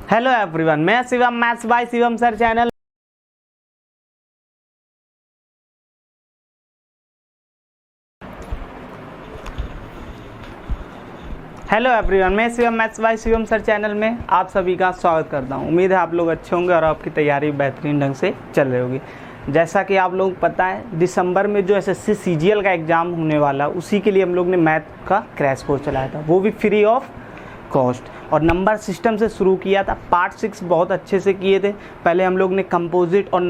Hello everyone, मैं Shivam, maths by Shivam sir channel. Hello everyone, मैं Shivam, maths by Shivam sir channel में आप सभी का स्वागत करता हूं। उम्मीद है आप लोग अच्छे होंगे और आपकी तैयारी बेहतरीन ढंग से चल रही होगी। जैसा कि आप लोग पता है, दिसंबर में जो एसएससी सीजीएल का एग्ज़ाम होने वाला, उसी के लिए हम लोग ने मैथ का क्रैश कोर्स चलाया था, वो भी फ्री ऑफ कॉस्ट। और नंबर सिस्टम से शुरू किया था। पार्ट 6 बहुत अच्छे से किए थे। पहले हम लोग ने कंपोजिट और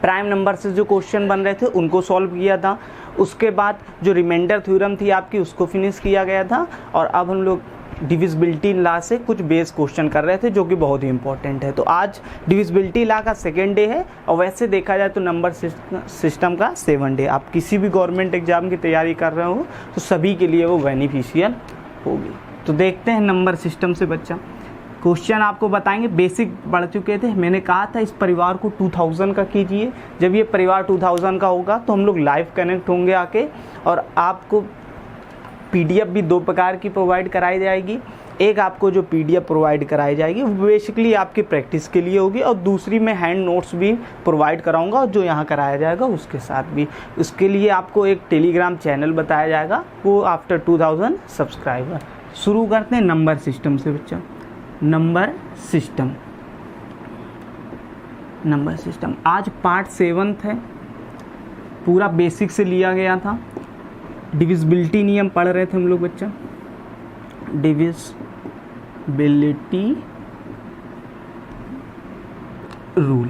प्राइम नंबर से जो क्वेश्चन बन रहे थे उनको सॉल्व किया था। उसके बाद जो रिमाइंडर थ्योरम थी आपकी, उसको फिनिश किया गया था। और अब हम लोग डिविजिबिलिटी लॉ से कुछ बेस क्वेश्चन कर रहे थे, जो कि बहुत ही इंपॉर्टेंट है। तो आज डिविजिबिलिटी लॉ का सेकेंड डे है। और वैसे देखा जाए तो नंबर सिस्टम का 7 डे। आप किसी भी गवर्नमेंट एग्जाम की तैयारी कर रहे हो तो सभी के लिए वो बेनिफिशियल होगी। तो देखते हैं नंबर सिस्टम से बच्चा क्वेश्चन आपको बताएंगे। बेसिक बढ़ चुके थे। मैंने कहा था इस परिवार को 2000 का कीजिए। जब ये परिवार 2000 का होगा तो हम लोग लाइव कनेक्ट होंगे आके, और आपको पीडीएफ भी 2 प्रकार की प्रोवाइड कराई जाएगी। एक आपको जो पीडीएफ प्रोवाइड कराई जाएगी वो बेसिकली आपकी प्रैक्टिस के लिए होगी, और दूसरी मैं हैंड नोट्स भी प्रोवाइड कराऊंगा, और जो यहाँ कराया जाएगा उसके साथ भी। उसके लिए आपको एक टेलीग्राम चैनल बताया जाएगा, वो आफ्टर 2000 सब्सक्राइबर। शुरू करते हैं नंबर सिस्टम से बच्चा। नंबर सिस्टम आज पार्ट 7 है। पूरा बेसिक से लिया गया था। डिविजिबिलिटी नियम पढ़ रहे थे हम लोग बच्चा। डिविजिबिलिटी रूल,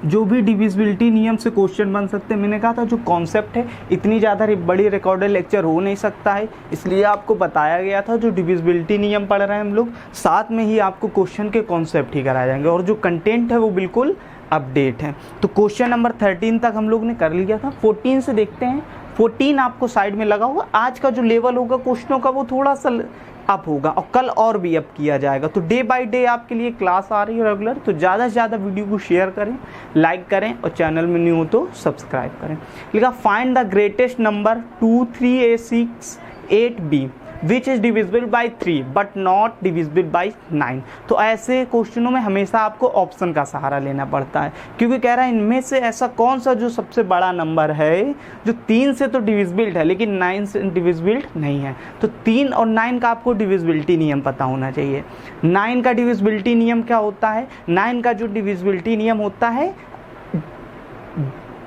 जो भी डिविजिबिलिटी नियम से क्वेश्चन बन सकते हैं। मैंने कहा था जो कॉन्सेप्ट है, इतनी ज़्यादा बड़ी रिकॉर्डेड लेक्चर हो नहीं सकता है, इसलिए आपको बताया गया था जो डिविजिबिलिटी नियम पढ़ रहे हैं हम लोग, साथ में ही आपको क्वेश्चन के कॉन्सेप्ट ही कराए जाएंगे, और जो कंटेंट है वो बिल्कुल अपडेट है। तो क्वेश्चन नंबर 13 तक हम लोग ने कर लिया था। 14 से देखते हैं। 14 आपको साइड में लगा होगा। आज का जो लेवल होगा क्वेश्चनों का, वो थोड़ा सा अप होगा, और कल और भी अप किया जाएगा। तो डे बाय डे आपके लिए क्लास आ रही है रेगुलर। तो ज़्यादा से ज़्यादा वीडियो को शेयर करें, लाइक करें, और चैनल में न्यू हो तो सब्सक्राइब करें। लिखा find the greatest number 2, 3, 8, 6, 8b which is divisible by 3 but not divisible by 9। तो ऐसे क्वेश्चनों में हमेशा आपको ऑप्शन का सहारा लेना पड़ता है, क्योंकि कह रहा है इनमें से ऐसा कौन सा जो सबसे बड़ा नंबर है जो 3 से तो डिविजिबल है लेकिन 9 से डिविजिबल नहीं है। तो 3 और 9 का आपको डिविजिबिलिटी नियम पता होना चाहिए। 9 का डिविजिबिलिटी नियम क्या होता है? 9 का जो डिविजिबिलिटी नियम होता है,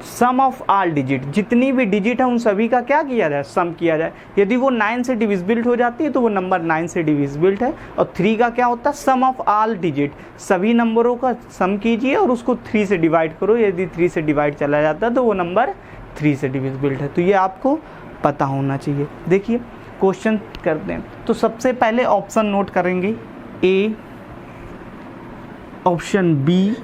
सम ऑफ ऑल डिजिट, जितनी भी डिजिट है उन सभी का क्या किया जाए? सम किया जाए। यदि वो 9 से डिविजिबल हो जाती है तो वो नंबर 9 से डिविजिबल है। और 3 का क्या होता है? सम ऑफ ऑल डिजिट, सभी नंबरों का सम कीजिए और उसको 3 से डिवाइड करो। यदि 3 से डिवाइड चला जाता है तो वो नंबर 3 से डिविजिबल है। तो ये आपको पता होना चाहिए। देखिए क्वेश्चन करते हैं। तो सबसे पहले ऑप्शन नोट करेंगे। A, option B,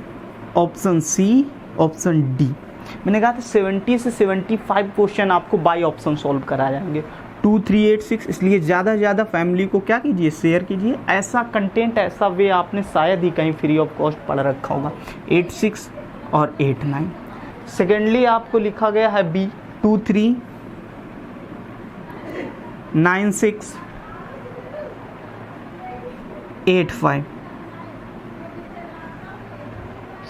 option C, option D. मैंने कहा था 70 से 75 क्वेश्चन आपको बाय ऑप्शन सॉल्व करा जाएंगे। 2, 3, 8, 6। इसलिए ज़्यादा से ज़्यादा फैमिली को क्या कीजिए? शेयर कीजिए। ऐसा कंटेंट, ऐसा वे आपने शायद ही कहीं फ्री ऑफ कॉस्ट पढ़ रखा होगा। 8, 6 और 8, 9। सेकेंडली आपको लिखा गया है बी, 2, 3, 9, 6, 8, 5।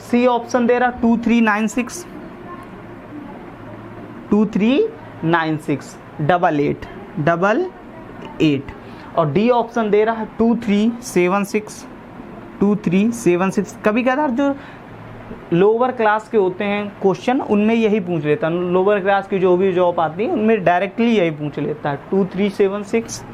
सी ऑप्शन दे रहा 2, 3, 9, 6, 2, 3, 9, 6, 8, 8। और डी ऑप्शन दे रहा है 2, 3, 7, 6, 2, 3, 7, 6। कभी कभार जो लोअर क्लास के होते हैं क्वेश्चन, उनमें यही पूछ लेता है। लोअर क्लास की जो भी जॉब आती है उनमें डायरेक्टली यही पूछ लेता है। 2, 3, 7, 6,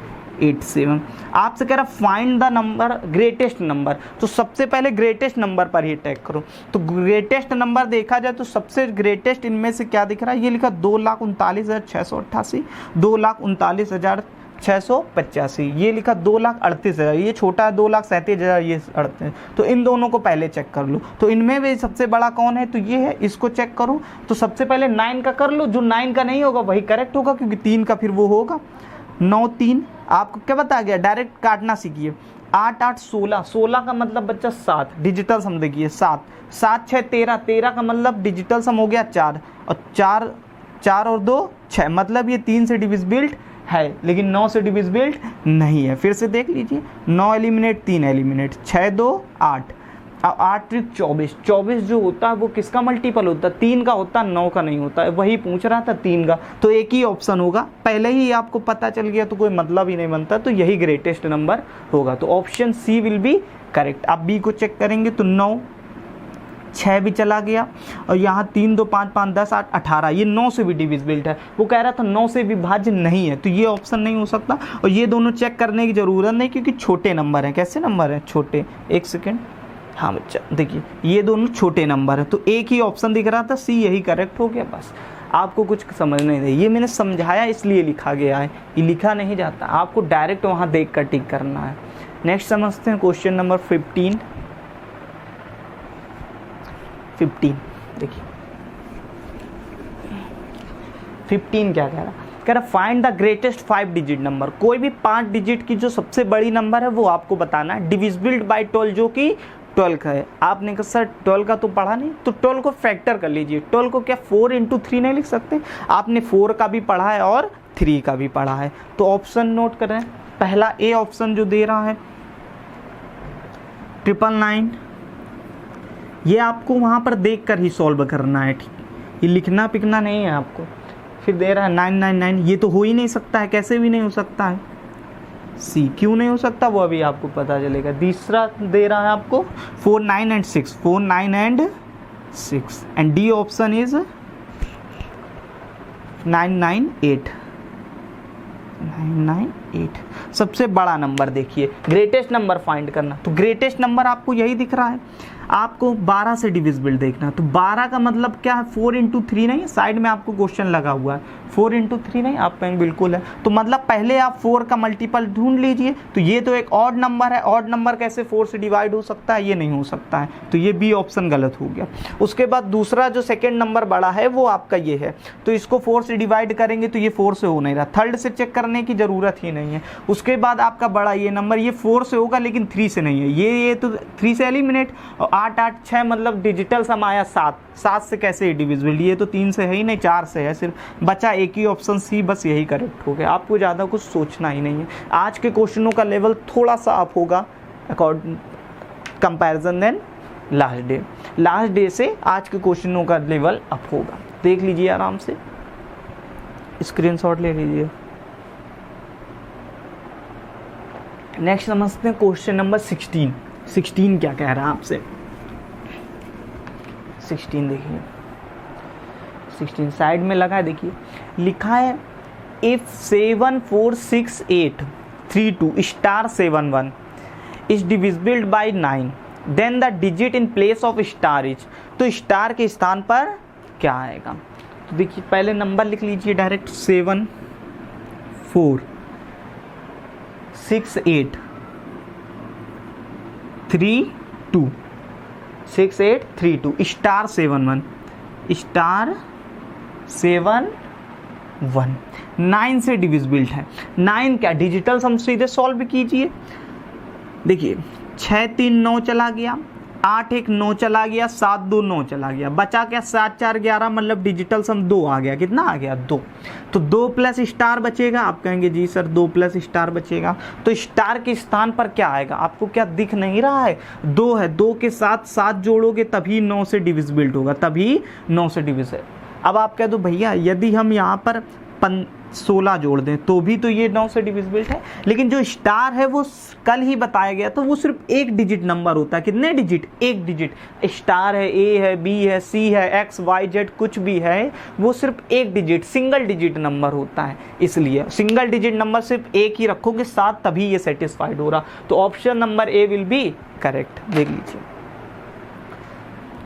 8, 7। आपसे कह रहा find the number greatest number. तो सबसे पहले ग्रेटेस्ट नंबर पर ही टैग करो। तो ग्रेटेस्ट नंबर देखा जाए तो सबसे ग्रेटेस्ट इनमें से क्या दिख रहा है? ये लिखा 2,39,688, 2,39,685। ये लिखा 2,38,000। ये छोटा है 2,37,000, ये 38। तो इन दोनों को पहले चेक कर लो। तो इनमें भी सबसे बड़ा कौन है? तो ये है, इसको चेक करो। तो सबसे पहले 9 का कर लो। जो 9 का नहीं होगा वही करेक्ट होगा, क्योंकि 3 का फिर वो होगा। 9, 3 आपको क्या बताया गया? डायरेक्ट काटना सीखिए। 8, 8, 16, 16 का मतलब बच्चा 7, डिजिटल सम देखिए 7, 7, 6, 13, 13 का मतलब डिजिटल सम हो गया 4, और 4 और 2 6, मतलब ये 3 से डिविजिबल है, लेकिन 9 से डिविजिबल नहीं है। फिर से देख लीजिए, 9 एलिमिनेट, 3 एलिमिनेट, 6 2 8, अब 8 त्रिक 24, 24 जो होता है वो किसका मल्टीपल होता है? 3 का होता है, 9 का नहीं होता है। वही पूछ रहा था 3 का, तो एक ही ऑप्शन होगा। पहले ही आपको पता चल गया तो कोई मतलब ही नहीं बनता, तो यही ग्रेटेस्ट नंबर होगा। तो option C will be correct. आप बी को चेक करेंगे तो 9, 6 भी चला गया, और यहाँ 3 2 5 5 10 8 18, ये 9 से भी डिविजिबल है। वो कह रहा था 9 से विभाज्य नहीं है, तो ये ऑप्शन नहीं हो सकता। और ये दोनों चेक करने की ज़रूरत नहीं, क्योंकि छोटे नंबर हैं। कैसे नंबर हैं? छोटे। एक सेकेंड, हाँ बच्चा देखिए, ये दोनों छोटे नंबर हैं, तो एक ही ऑप्शन दिख रहा था, सी, यही करेक्ट हो गया। बस आपको कुछ समझ नहीं है, ये मैंने समझाया इसलिए लिखा गया है, ये लिखा नहीं जाता, आपको डायरेक्ट वहाँ देख कर टिक करना है। नेक्स्ट समझते हैं क्वेश्चन नंबर 15। देखिए 15 क्या कह रहा है? Find the greatest 5 digit number. कोई भी 5 डिजिट की जो सबसे बड़ी नंबर है वो आपको बताना है, डिविजिबल बाय 12, जो कि 12 का है। आपने कहा सर 12 का तो पढ़ा नहीं, तो 12 को फैक्टर कर लीजिए। 12 को क्या 4 × 3 नहीं लिख सकते? आपने 4 का भी पढ़ा है और 3 का भी पढ़ा है। तो ऑप्शन नोट कर रहे हैं, पहला ए ऑप्शन जो दे रहा है 999, ये आपको वहाँ पर देख कर ही सॉल्व करना है, ठीक, ये लिखना पिकना नहीं है आपको। फिर दे रहा है 999, ये तो हो ही नहीं सकता है, कैसे भी नहीं हो सकता है। सी, क्यों नहीं हो सकता वो अभी आपको पता चलेगा। तीसरा दे रहा है आपको 4 9 and 6, 4 9 and 6, and D option is 998। सबसे बड़ा नंबर देखिए, ग्रेटेस्ट नंबर फाइंड करना, तो ग्रेटेस्ट नंबर आपको यही दिख रहा है। आपको 12 से डिविजिबल देखना, तो 12 का मतलब क्या है? 4 × 3 नहीं, साइड में आपको क्वेश्चन लगा हुआ है, 4 × 3 नहीं, आप कहेंगे बिल्कुल है। तो मतलब पहले आप 4 का मल्टीपल ढूंढ लीजिए। तो ये तो एक ऑड नंबर है, ऑड नंबर कैसे 4 से डिवाइड हो सकता है? ये नहीं हो सकता है, तो ये बी ऑप्शन गलत हो गया। उसके बाद दूसरा जो सेकेंड नंबर बड़ा है वो आपका ये है, तो इसको 4 से डिवाइड करेंगे तो ये 4 से हो नहीं रहा, थर्ड से चेक करने की ज़रूरत ही नहीं है। उसके बाद आपका बड़ा ये नंबर, ये 4 से होगा लेकिन 3 से नहीं है, ये तो 3 से एलिमिनेट, और 8 8 6 मतलब डिजिटल सम आया 7, 7 से कैसे डिविजिबल? ये तो 3 से है ही नहीं, 4 से है, सिर्फ बचा एक ही ऑप्शन सी, बस यही करेक्ट हो गया। आपको ज़्यादा कुछ सोचना ही नहीं है। आज के क्वेश्चनों का लेवल थोड़ा सा अप होगा according comparison then last day से आज के क्वेश्चनों का लेवल अप होगा। देख लीजिए आराम से, स्क्रीनशॉट ले लीजिए। नेक्स्ट समझते हैं क्वेश्चन नंबर 16। 16 क्या कह रहा है आपसे? 16 देखिए, 16 साइड में लगा है, देखिए लिखा है if 746832 star 71 is divisible by 9 then the digit in place of star is, तो स्टार के स्थान पर क्या आएगा? तो देखिए पहले नंबर लिख लीजिए डायरेक्ट, 746832 6832 स्टार 71 स्टार 71 9 से डिविजिबल है। 9 क्या डिजिटल सम, सीधे सॉल्व कीजिए। देखिए 6 3 9 चला गया, 8 1 9 चला गया, 7 2 9 चला गया, बचा क्या? 7 4 11, मतलब डिजिटल सम 2 आ गया। कितना आ गया? 2। तो 2 प्लस स्टार बचेगा। आप कहेंगे जी सर 2 प्लस स्टार बचेगा, तो स्टार के स्थान पर क्या आएगा? आपको क्या दिख नहीं रहा है? 2 है, 2 के साथ 7 जोड़ोगे तभी 9 से डिविजिबल होगा, तभी 9 से डिविजिबल। अब आप कह दो भैया यदि हम यहाँ पर 16 जोड़ दें तो भी तो ये 9 से डिविजिबल है, लेकिन जो स्टार है वो कल ही बताया गया था, वो सिर्फ एक डिजिट नंबर होता है। कितने डिजिट? एक डिजिट। स्टार है, ए है, बी है, सी है, एक्स वाई जेड कुछ भी है, वो सिर्फ एक डिजिट, सिंगल डिजिट नंबर होता है। इसलिए सिंगल डिजिट नंबर सिर्फ एक ही रखोगे साथ, तभी ये सेटिस्फाइड हो रहा। तो option number A will be correct. देख लीजिए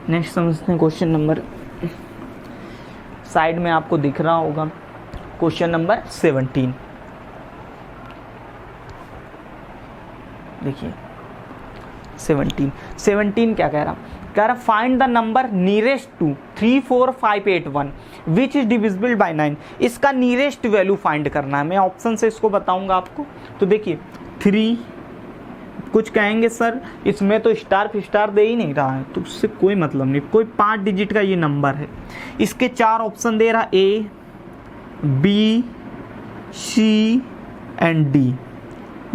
नेक्स्ट समझते हैं क्वेश्चन नंबर, साइड में आपको दिख रहा होगा क्वेश्चन नंबर 17। देखिए 17 क्या कह रहा? कह रहा find the number nearest to 34581 which is divisible by 9। इसका नियरेस्ट वैल्यू फाइंड करना है। मैं ऑप्शन से इसको बताऊंगा आपको। तो देखिए 3, कुछ कहेंगे सर इसमें तो स्टार फिस्टार दे ही नहीं रहा है, तो उससे कोई मतलब नहीं, कोई 5 डिजिट का ये नंबर है। इसके 4 ऑप्शन दे रहा, A B C and D,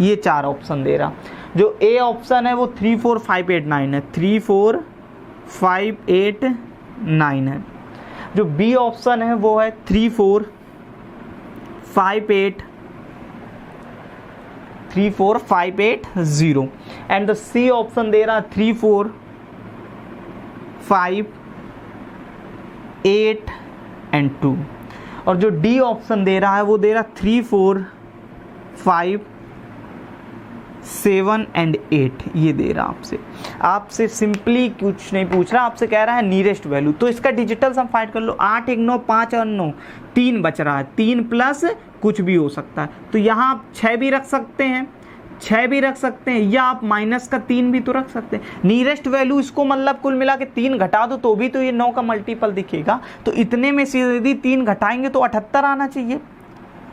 ये 4 ऑप्शन दे रहा। जो ए ऑप्शन है वो 3 4 5 8 9 है, 3 4 5 8 9 है। जो बी ऑप्शन है वो है 3 4 5 8 0 एंड द सी ऑप्शन दे रहा 3 4 5 8 एंड 2। और जो डी ऑप्शन दे रहा है वो दे रहा 3 4 5 7 एंड 8, ये दे रहा आपसे सिंपली कुछ नहीं पूछ रहा, आपसे कह रहा है नीरेस्ट वैल्यू। तो इसका डिजिटल सम फाइंड कर लो। 8 1 9 5 और 9 3 बच रहा है, 3 प्लस कुछ भी हो सकता है। तो यहाँ आप 6 भी रख सकते हैं, 6 भी रख सकते हैं, या आप माइनस का 3 भी तो रख सकते हैं। नीरेस्ट वैल्यू इसको मतलब कुल मिला के 3 घटा दो तो भी तो ये 9 का मल्टीपल दिखेगा। तो इतने में से यदि 3 घटाएंगे तो 78 आना चाहिए।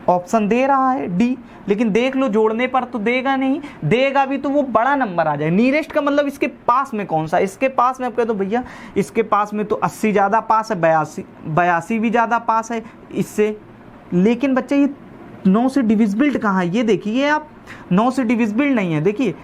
ऑप्शन दे रहा है डी, लेकिन देख लो जोड़ने पर तो देगा नहीं, देगा भी तो वो बड़ा नंबर आ जाए। नीरेस्ट का मतलब इसके पास में कौन सा, इसके पास में आप कह दो भैया इसके पास में तो 80 ज़्यादा पास है, 82 भी ज़्यादा पास है इससे। लेकिन बच्चे ये 9 से डिविजिबल कहाँ है, ये देखिए आप 9 से डिविजिबल नहीं है। देखिए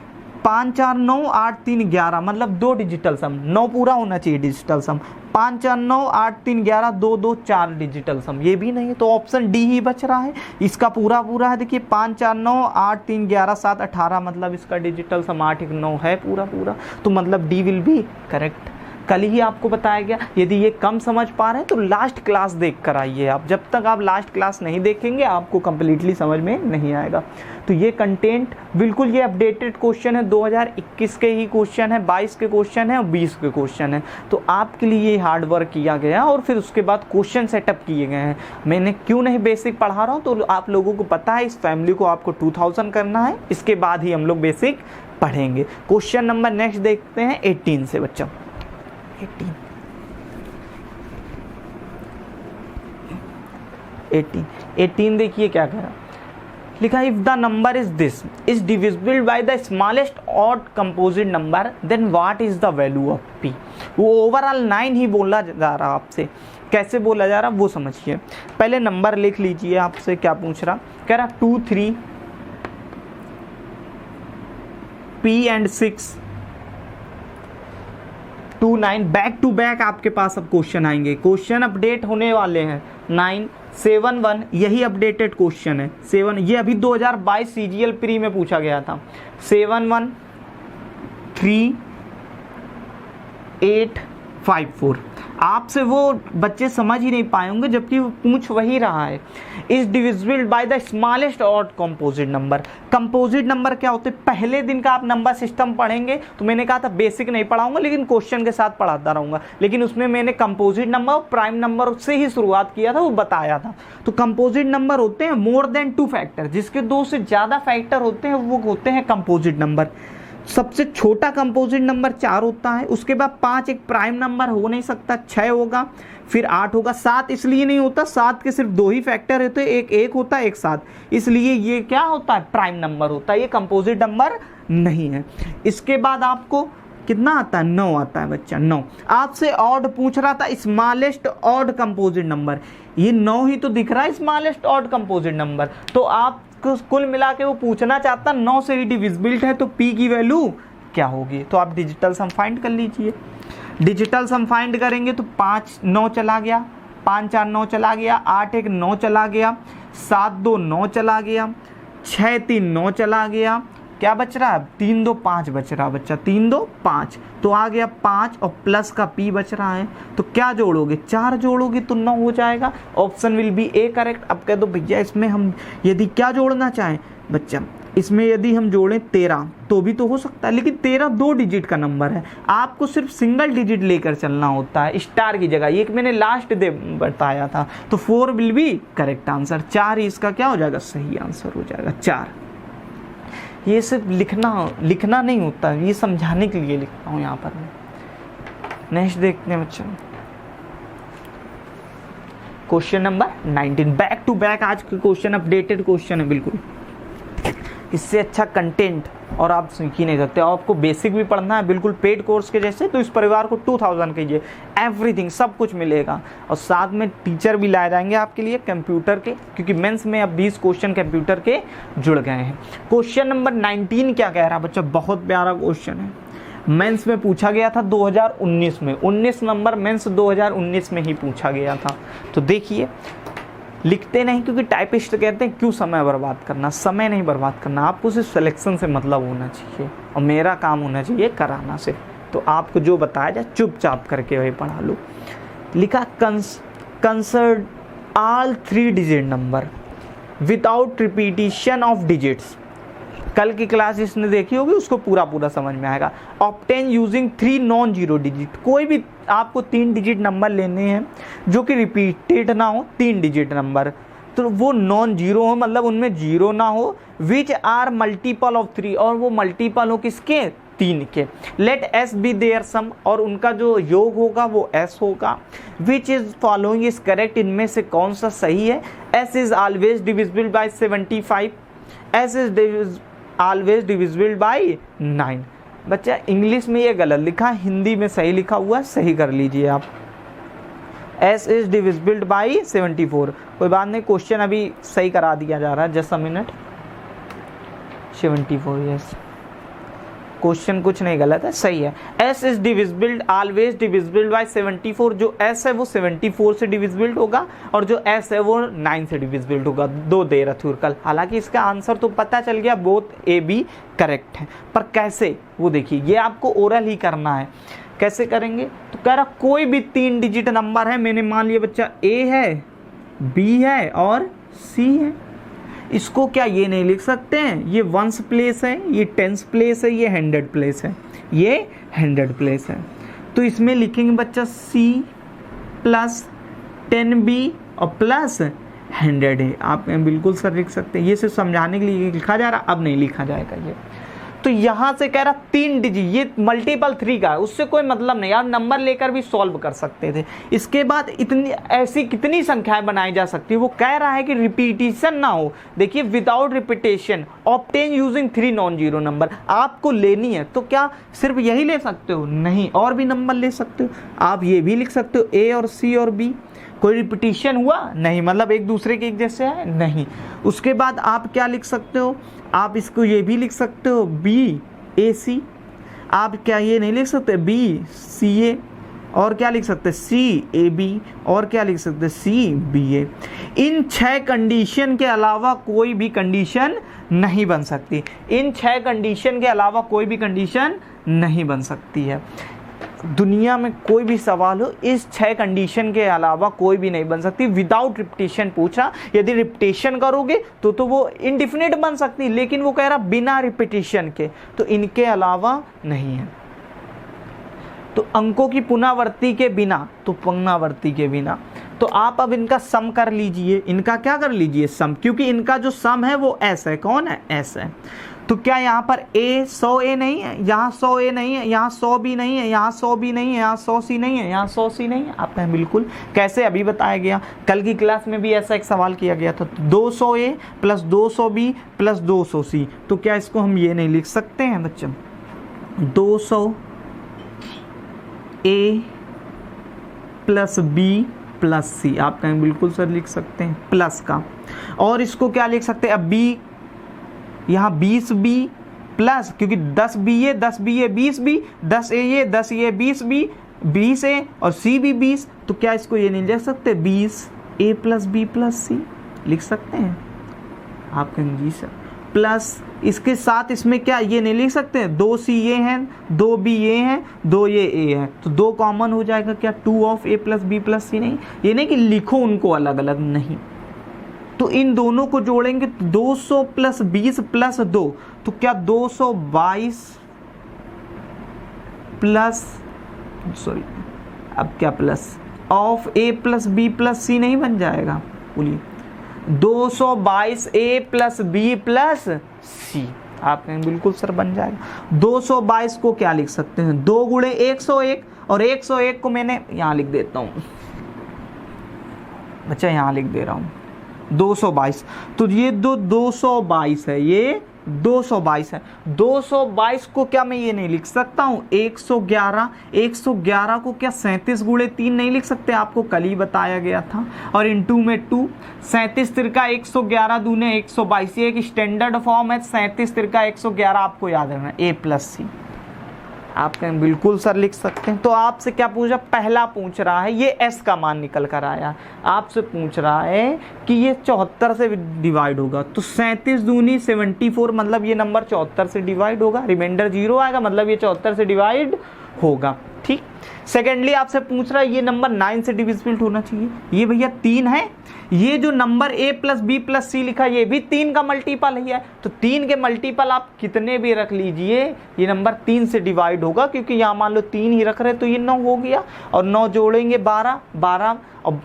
5 4 9 8 3 11 मतलब 2 डिजिटल सम, 9 पूरा होना चाहिए डिजिटल सम। 5 4 9 8 3 11 2 2 4 डिजिटल सम, ये भी नहीं है। तो ऑप्शन डी ही बच रहा है। इसका पूरा है। देखिए 5 4 9 8 3 11 7 18 मतलब इसका डिजिटल सम 8 1 9 है पूरा। तो मतलब डी विल बी करेक्ट। कल ही आपको बताया गया, यदि ये कम समझ पा रहे हैं तो लास्ट क्लास देख कर आइए आप। जब तक आप लास्ट क्लास नहीं देखेंगे आपको कंप्लीटली समझ में नहीं आएगा। तो ये कंटेंट बिल्कुल ये अपडेटेड क्वेश्चन है, 2021 के ही क्वेश्चन है, 22 के क्वेश्चन है और 20 के क्वेश्चन है। तो आपके लिए ये हार्ड वर्क किया गया और फिर उसके बाद क्वेश्चन सेटअप किए गए हैं। मैंने क्यों नहीं बेसिक पढ़ा रहा हूँ, तो आप लोगों को पता है इस फैमिली को आपको 2000 करना है, इसके बाद ही हम लोग बेसिक पढ़ेंगे। क्वेश्चन नंबर नेक्स्ट देखते हैं 18 से बच्चा। 18 देखिए क्या कह रहा, लिखा if the number is this is divisible by the smallest odd composite number then what is the value of P. वो ओवरऑल 9 ही बोला जा रहा आपसे, कैसे बोला जा रहा वो समझिए। पहले नंबर लिख लीजिए, आपसे क्या पूछ रहा, कह रहा 2 3 P and 6 2 9 back to back आपके पास अब क्वेश्चन आएंगे। क्वेश्चन अपडेट होने वाले हैं 9 7 1, यही अपडेटेड क्वेश्चन है 7। ये अभी 2022 CGL प्री में पूछा गया था। 7 1 3 8 5 4। आपसे वो बच्चे समझ ही नहीं पाए होंगे, जबकि वो पूछ वही रहा है। Is divisible by the smallest odd composite number. Composite number क्या होते हैं, पहले दिन का आप नंबर सिस्टम पढ़ेंगे तो मैंने कहा था बेसिक नहीं पढ़ाऊंगा लेकिन क्वेश्चन के साथ पढ़ाता रहूंगा, लेकिन उसमें मैंने कंपोजिट नंबर और प्राइम नंबर से ही शुरुआत किया था, वो बताया था। तो कंपोजिट नंबर होते हैं मोर देन 2 फैक्टर, जिसके 2 से ज्यादा फैक्टर होते हैं वो होते हैं कंपोजिट नंबर। सबसे छोटा कंपोजिट नंबर 4 होता है, उसके बाद 5 एक प्राइम नंबर हो नहीं सकता, 6 होगा, फिर 8 होगा, 7 इसलिए नहीं होता, 7 के सिर्फ 2 ही फैक्टर होते हैं, एक 1 होता है एक 7, इसलिए ये क्या होता है, प्राइम नंबर होता है, ये कंपोजिट नंबर नहीं है। इसके बाद आपको कितना आता है, 9 आता है बच्चा, 9। आपसे ऑड पूछ रहा था, स्मॉलेस्ट ऑड कंपोजिट नंबर, ये 9 ही तो दिख रहा है स्मॉलेस्ट ऑड कंपोजिट नंबर। तो आप कुल मिला के वो पूछना चाहता 9 से ही डिविजिबल है, तो P की वैल्यू क्या होगी। तो आप डिजिटल सम फाइंड कर लीजिए। डिजिटल सम फाइंड करेंगे तो 5 9 चला गया, 5 4 9 चला गया, 8 1 9 चला गया, 7 2 9 चला गया, 6 3 9 चला गया, क्या बच रहा है 3 2 5 बच रहा बच्चा, 3 2 5, तो आ गया 5 और प्लस का P बच रहा है। तो क्या जोड़ोगे, 4 जोड़ोगे तो 9 हो जाएगा। Option will be A correct. अब कह दो भैया इसमें हम यदि क्या जोड़ना चाहें बच्चा, इसमें यदि हम जोड़ें 13 तो भी तो हो सकता है, लेकिन 13 2 डिजिट का नंबर है, आपको सिर्फ सिंगल डिजिट लेकर चलना होता है स्टार की जगह, ये मैंने लास्ट बताया था। तो 4 विल बी करेक्ट आंसर, 4 ही इसका क्या हो जाएगा, सही आंसर हो जाएगा 4। ये सिर्फ लिखना नहीं होता, ये समझाने के लिए लिखता हूँ यहाँ पर। नेक्स्ट देखते हैं बच्चों, question number 19, back to back आज के क्वेश्चन अपडेटेड क्वेश्चन है बिल्कुल। इससे अच्छा कंटेंट और आप सीख ही नहीं सकते। आपको बेसिक भी पढ़ना है बिल्कुल पेड कोर्स के जैसे, तो इस परिवार को 2000 कीजिए, एवरीथिंग सब कुछ मिलेगा। और साथ में टीचर भी लाए जाएंगे आपके लिए कंप्यूटर के, क्योंकि मेंस में अब 20 क्वेश्चन कंप्यूटर के जुड़ गए हैं। क्वेश्चन नंबर 19 क्या कह रहा है बच्चा, बहुत प्यारा क्वेश्चन है, मेंस में पूछा गया था 2019 में, 19 नंबर मेंस 2019 में ही पूछा गया था। तो देखिए, लिखते नहीं क्योंकि टाइपिस्ट कहते हैं क्यों समय बर्बाद करना, समय नहीं बर्बाद करना, आपको सिर्फ सिलेक्शन से मतलब होना चाहिए और मेरा काम होना चाहिए कराना से। तो आपको जो बताया जाए चुपचाप करके वही पढ़ा लो। लिखा concert all 3 digit number without repetition of digits. कल की क्लास जिसने देखी होगी उसको पूरा समझ में आएगा। Obtain using 3 non zero digit, कोई भी आपको 3 डिजिट नंबर लेने हैं जो कि रिपीटेड ना हो, 3 डिजिट नंबर, तो वो नॉन जीरो हो, मतलब उनमें जीरो ना हो, विच आर मल्टीपल ऑफ 3, और वो मल्टीपल हो किसके, 3 के। लेट एस बी देयर सम, और उनका जो योग होगा वो एस होगा। Which is following is correct, इनमें से कौन सा सही है। S is always divisible by 75, S is always divisible by 9। बच्चा इंग्लिश में ये गलत लिखा, हिंदी में सही लिखा हुआ है, सही कर लीजिए आप। S इज डिविजिबल बाय 74, कोई बात नहीं, क्वेश्चन अभी सही करा दिया जा रहा है, just a minute. 74, yes, question कुछ नहीं गलत है, सही है। S is divisible always divisible by 74, जो S है वो 74 से डिविजिबल होगा और जो S है वो 9 से डिविजिबल होगा। 2 दे रहे थे कल, हालांकि इसका आंसर तो पता चल गया, बोथ A B करेक्ट है, पर कैसे वो देखिए, ये आपको ओरल ही करना है। कैसे करेंगे, तो कह रहा कोई भी 3 डिजिट नंबर है, मैंने मान लिया बच्चा A है, B है और C है, इसको क्या ये नहीं लिख सकते हैं, ये 1s प्लेस है, ये 10s प्लेस है, ये 100 प्लेस है, ये 100 प्लेस है। तो इसमें लिखेंगे बच्चा C प्लस 10B और प्लस 100 है। आप बिल्कुल सर लिख सकते हैं, ये सिर्फ समझाने के लिए लिखा जा रहा, अब नहीं लिखा जाएगा ये। तो यहाँ से कह रहा 3 डिजिट, ये मल्टीपल 3 का है, उससे कोई मतलब नहीं, आप नंबर लेकर भी सॉल्व कर सकते थे। इसके बाद इतनी ऐसी कितनी संख्याएं बनाई जा सकती है, वो कह रहा है कि रिपीटिशन ना हो। देखिए, without repetition obtain using 3 non zero number, आपको लेनी है तो क्या सिर्फ यही ले सकते हो, नहीं, और भी नंबर ले सकते हो। आप ये भी लिख सकते हो A और C और B, कोई रिपीटिशन हुआ नहीं, मतलब एक दूसरे के एक जैसे है नहीं। उसके बाद आप क्या लिख सकते हो, आप इसको ये भी लिख सकते हो B A C, आप क्या ये नहीं लिख सकते B C A, और क्या लिख सकते C A B, और क्या लिख सकते C B A। In 6 condition के अलावा कोई भी कंडीशन नहीं बन सकती, इन 6 कंडीशन के अलावा कोई भी कंडीशन नहीं बन सकती है। दुनिया में कोई भी सवाल हो, इस 6 कंडीशन के अलावा कोई भी नहीं बन सकती। विदाउट रिपीटेशन पूछा, यदि रिपीटेशन करोगे तो वो इंडिफिनिट बन सकती, लेकिन वो कह रहा बिना रिपीटेशन के, तो इनके अलावा नहीं है। तो अंकों की पुनरावृत्ति के बिना, तो पुनरावृत्ति के बिना, तो आप अब इनका सम कर लीजिए, इनका क्या कर लीजिए सम, क्योंकि इनका जो सम है वो S है, कौन है, S है। तो क्या यहाँ पर A 100A नहीं है, यहाँ 100A नहीं है, यहाँ 100B नहीं है, यहाँ 100B नहीं है, यहाँ 100C नहीं है, यहाँ 100C नहीं है। आप कहें बिल्कुल, कैसे, अभी बताया गया, कल की क्लास में भी ऐसा एक सवाल किया गया था। 200A plus 200B plus 200C, तो क्या इसको हम ये नहीं लिख सकते हैं बच्चों, 200A plus B plus C, आप कहें बिल्कुल सर लिख सकते हैं प्लस का। और इसको क्या लिख सकते हैं, अब B यहाँ 20B प्लस, क्योंकि 10BA 10BA 20B, 10A 10A 20B 20A और C भी 20, तो क्या इसको ये नहीं लिख सकते 20A plus B plus C लिख सकते हैं, आप कहेंगे जी सर। प्लस इसके साथ इसमें क्या ये नहीं लिख सकते हैं, 2C ये हैं, 2B ये हैं, 2 ये A है, तो 2 कॉमन हो जाएगा, क्या 2 of A plus B plus C नहीं, ये नहीं कि लिखो उनको अलग अलग, नहीं। तो इन दोनों को जोड़ेंगे तो 200 प्लस 20 प्लस 2, तो क्या 222 प्लस, सॉरी अब क्या plus of A plus B plus C नहीं बन जाएगा, बोलिए 222A plus B plus C, आप कहें बिल्कुल सर बन जाएगा। 222 को क्या लिख सकते हैं, 2 गुणे 101, और 101 को मैंने यहाँ लिख देता हूँ बच्चा, यहाँ लिख दे रहा हूँ 222, तो ये 222 है, ये 222 है। 222 को क्या मैं ये नहीं लिख सकता हूँ 111? 111 को क्या 37 गुणे 3 नहीं लिख सकते? आपको कल ही बताया गया था। और इनटू में 2, 37 तिरका 111 दूने 122, ये एक स्टैंडर्ड फॉर्म है। 37 तिरका 111 आपको याद रखना, A+C। आप कहें बिल्कुल सर लिख सकते हैं। तो आपसे क्या पूछा? पहला पूछ रहा है, ये S का मान निकल कर आया, आपसे पूछ रहा है कि ये 74 से डिवाइड होगा। तो 37 दूनी 74, मतलब ये नंबर 74 से डिवाइड होगा। रिमाइंडर 0 आएगा, मतलब ये 74 से डिवाइड होगा। ठीक। सेकेंडली आपसे पूछ रहा है ये नंबर 9 से डिविजिबल होना चाहिए। ये भैया 3 है। ये जो नंबर A+B+C लिखा ये भी 3 का मल्टीपल है। तो 3 के मल्टीपल आप कितने भी रख लीजिए, ये नंबर 3 से डिवाइड होगा, क्योंकि यहाँ मान लो 3 ही रख रहे तो ये 9 हो गया। और 9 जोड़ेंगे 12, और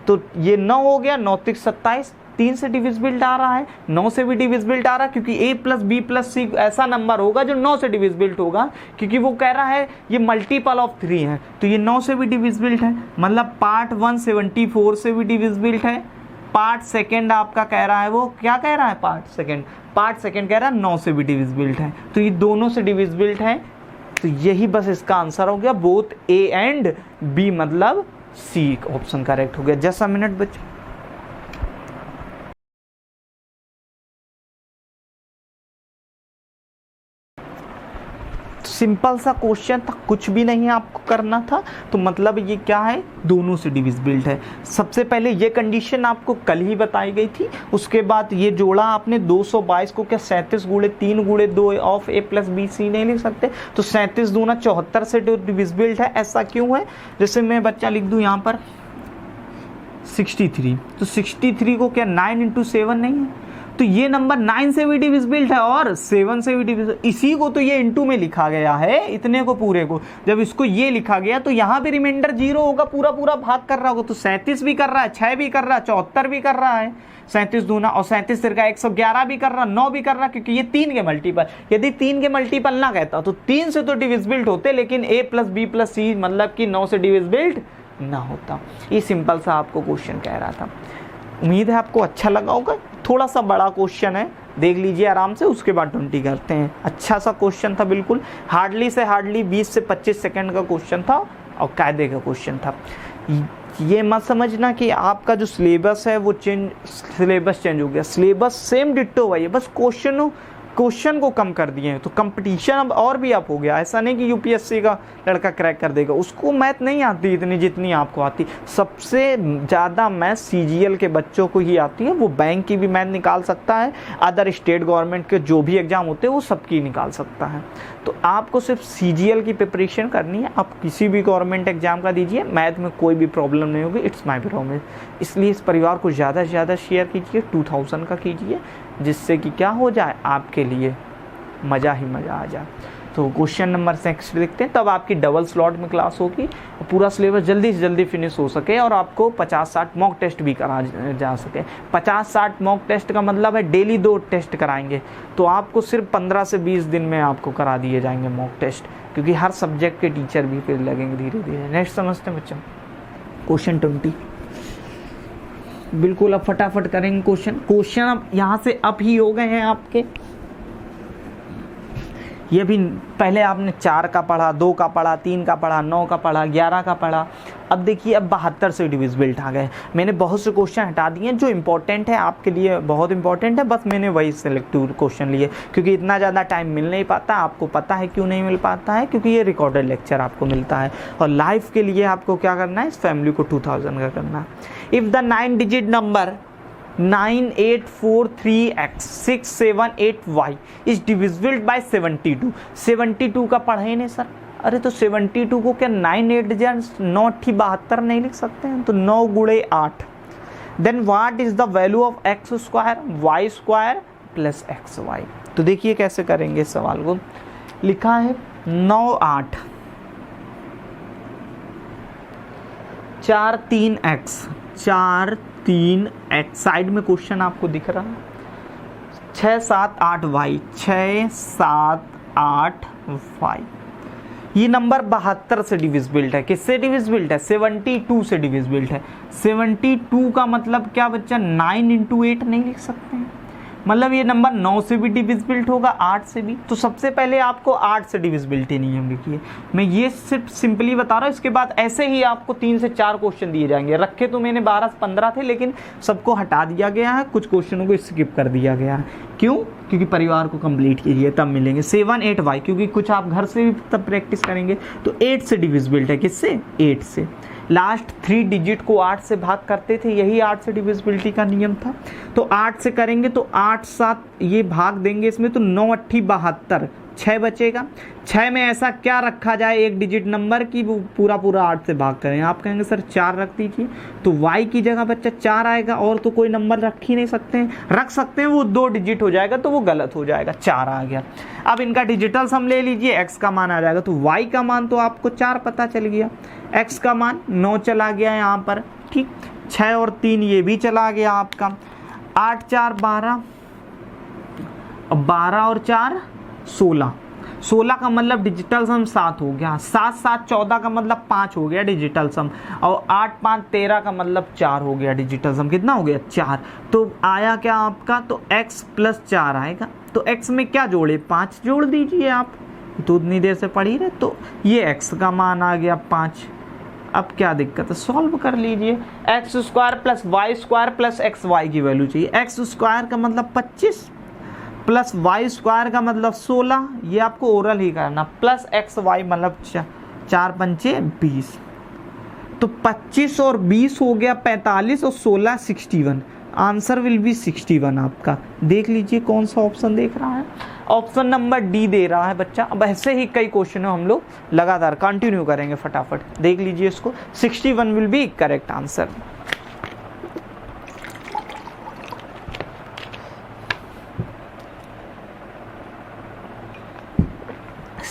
तो ये 9 हो गया। 9 तिक 27, 3 से डिविजिबल आ रहा है, 9 से भी डिविजिबल आ रहा है, क्योंकि A+B+C ऐसा नंबर होगा जो 9 से डिविजिबल होगा, क्योंकि वो कह रहा है ये मल्टीपल ऑफ 3 है। तो ये 9 से भी डिविजिबल है, मतलब पार्ट 1 74 से भी डिविजिबल है। पार्ट सेकंड आपका कह रहा है, वो क्या कह रहा है? पार्ट सेकंड कह रहा है 9 से भी डिविजिबल है। तो ये दोनों से डिविजिबल है। तो यही बस इसका आंसर हो गया, बोथ A एंड B, मतलब C ऑप्शन करेक्ट हो गया। जस्ट अ मिनट बच्चों। सिंपल सा क्वेश्चन था, कुछ भी नहीं आपको करना था। तो मतलब ये क्या है? दोनों से डिविजिबल है। सबसे पहले ये कंडीशन आपको कल ही बताई गई थी। उसके बाद ये जोड़ा आपने 222 को क्या 37 गुणे 3 गुणे 2 ऑफ A+B+C नहीं लिख सकते? तो 37 दूना 74 से डिविजिबल है। ऐसा क्यों है? जैसे मैं बच्चा लिख दूं यहाँ पर 63, तो 63 को क्या 9 × 7 नहीं है? तो ये नंबर 9 से भी डिविजिबल है और 7 से भी डिविजिबल। इसी को तो ये इनटू में लिखा गया है, इतने को पूरे को। जब इसको ये लिखा गया तो यहाँ भी रिमाइंडर 0 होगा, पूरा भाग कर रहा होगा। तो 37 भी कर रहा है, 6 भी कर रहा है, 74 भी कर रहा है, 37 दूना, और 37 तिरका 111 भी कर रहा, 9 भी कर रहा, क्योंकि ये 3 के मल्टीपल। यदि 3 के मल्टीपल ना कहता तो 3 से तो डिविजिबल होते, लेकिन A+B+C मतलब कि 9 से डिविजिबल ना होता। ये सिंपल सा आपको क्वेश्चन कह रहा था। उम्मीद है आपको अच्छा लगा होगा। थोड़ा सा बड़ा क्वेश्चन है, देख लीजिए आराम से, उसके बाद 20 करते हैं। अच्छा सा क्वेश्चन था, बिल्कुल हार्डली 20 से 25 सेकंड का क्वेश्चन था और कायदे का क्वेश्चन था। ये मत समझना कि आपका जो सिलेबस है वो सिलेबस चेंज हो गया। सिलेबस सेम डिट्टो हुआ है, बस क्वेश्चन को कम कर दिए हैं। तो कंपटीशन अब और भी अप हो गया। ऐसा नहीं कि यूपीएससी का लड़का क्रैक कर देगा, उसको मैथ नहीं आती इतनी जितनी आपको आती। सबसे ज़्यादा मैथ सीजीएल के बच्चों को ही आती है। वो बैंक की भी मैथ निकाल सकता है, अदर स्टेट गवर्नमेंट के जो भी एग्जाम होते हैं वो सबकी निकाल सकता है। तो आपको सिर्फ सीजीएल की प्रिपरेशन करनी है। आप किसी भी गवर्नमेंट एग्जाम का दीजिए, मैथ में कोई भी प्रॉब्लम नहीं होगी। It's my promise. इसलिए इस परिवार को ज़्यादा से ज़्यादा शेयर कीजिए, 2000 का कीजिए, जिससे कि क्या हो जाए, आपके लिए मज़ा ही मज़ा आ जाए। तो क्वेश्चन नंबर 6 देखते हैं, तब आपकी डबल स्लॉट में क्लास होगी, पूरा सिलेबस जल्दी से जल्दी फिनिश हो सके और आपको 50-60 मॉक टेस्ट भी करा जा सके। 50-60 मॉक टेस्ट का मतलब है डेली 2 टेस्ट कराएंगे, तो आपको सिर्फ 15 से 20 दिन में आपको करा दिए जाएंगे मॉक टेस्ट, क्योंकि हर सब्जेक्ट के टीचर भी फिर लगेंगे धीरे धीरे। नेक्स्ट समझते हैं बच्चों, क्वेश्चन 20। बिल्कुल अब फटाफट करेंगे क्वेश्चन अब यहाँ से अप ही हो गए हैं आपके। ये भी पहले आपने 4 का पढ़ा, 2 का पढ़ा, 3 का पढ़ा, 9 का पढ़ा, 11 का पढ़ा। अब देखिए अब 72 से डिविजिबल आ गए। मैंने बहुत से क्वेश्चन हटा दिए जो इंपॉर्टेंट है आपके लिए, बहुत इंपॉर्टेंट है, बस मैंने वही सिलेक्टिव क्वेश्चन लिए, क्योंकि इतना ज़्यादा टाइम मिल नहीं पाता। आपको पता है क्यों नहीं मिल पाता है? क्योंकि ये रिकॉर्डेड लेक्चर आपको मिलता है, और लाइव के लिए आपको क्या करना है, इस फैमिली को 2000 का करना है। If the 9 digit number 9843x678y is divisible by 72। 72 का पढ़े नहीं सर? अरे तो 72 को क्या 9 8 9 72 नहीं लिख सकते हैं? तो 9 गुणे 8। Then what is the value of x square y square plus xy। तो देखिए कैसे करेंगे इस सवाल को। लिखा है 9 8 4 3x 4 3x, साइड में क्वेश्चन आपको दिख रहा है। 6 7 8 y 6 7 8 y। ये नंबर 72 से डिविजिबल है। किससे डिविजिबल है? 72 से डिविजिबल है। 72 का मतलब क्या बच्चा 9 × 8 नहीं लिख सकते हैं? मतलब ये नंबर 9 से भी डिविजिबिलिटी होगा, 8 से भी। तो सबसे पहले आपको 8 से डिविजिबिलिटी नियम लिखिए। मैं ये सिर्फ सिंपली बता रहा हूँ, इसके बाद ऐसे ही आपको 3 से 4 क्वेश्चन दिए जाएंगे। रखे तो मैंने 12 से 15 थे, लेकिन सबको हटा दिया गया है, कुछ क्वेश्चनों को स्किप कर दिया गया है। क्यों? क्योंकि परिवार को कंप्लीट कीजिए तब मिलेंगे। 7 8 वाई, क्योंकि कुछ आप घर से भी तब प्रैक्टिस करेंगे। तो 8 से डिविजिबिलिटी है, किससे? 8 से। लास्ट 3 डिजिट को 8 से भाग करते थे, यही 8 से डिविजिबिलिटी का नियम था। तो 8 से करेंगे तो 8 7 ये भाग देंगे इसमें, तो 9 8 72, 6 बचेगा। 6 में ऐसा क्या रखा जाए एक डिजिट नंबर की वो पूरा 8 से भाग करें? आप कहेंगे सर 4 रख दीजिए, तो y की जगह बच्चा 4 आएगा, और तो कोई नंबर रख ही नहीं सकते हैं। रख सकते हैं, वो 2 डिजिट हो जाएगा, तो वो गलत हो जाएगा, 4 आ गया। अब इनका डिजिटल सम ले लीजिए, x का मान आ जाएगा, तो y का मान तो आपको 4 पता चल गया, x का मान 9 चला गया यहाँ पर, ठीक। 6 और 3 ये भी चला गया आपका, 8 4 12, 12 और 4 16, 16 का मतलब डिजिटल सम 7 हो गया, 7 7 14 का मतलब 5 हो गया डिजिटल सम, और 8 5 13 का मतलब 4 हो गया डिजिटल सम। कितना हो गया? 4। तो आया क्या आपका? तो x + 4 आएगा। तो x में क्या जोड़े? 5 जोड़ दीजिए आप, तो उतनी देर से पढ़ी रहे। तो ये x का मान आ गया 5। अब क्या दिक्कत है? सॉल्व कर लीजिए। x² + y² + xy की वैल्यू चाहिए। x² का मतलब 25 प्लस y² का मतलब 16, ये आपको ओरल ही करना, प्लस xy मतलब 4 पंचे 20। तो 25 और 20 हो गया 45, और 16 61। आंसर विल बी 61 आपका। देख लीजिए कौन सा ऑप्शन देख रहा है। ऑप्शन नंबर डी दे रहा है बच्चा। अब ऐसे ही कई क्वेश्चन हम लोग लगातार कंटिन्यू करेंगे फटाफट। देख लीजिए इसको, 61 will be correct answer.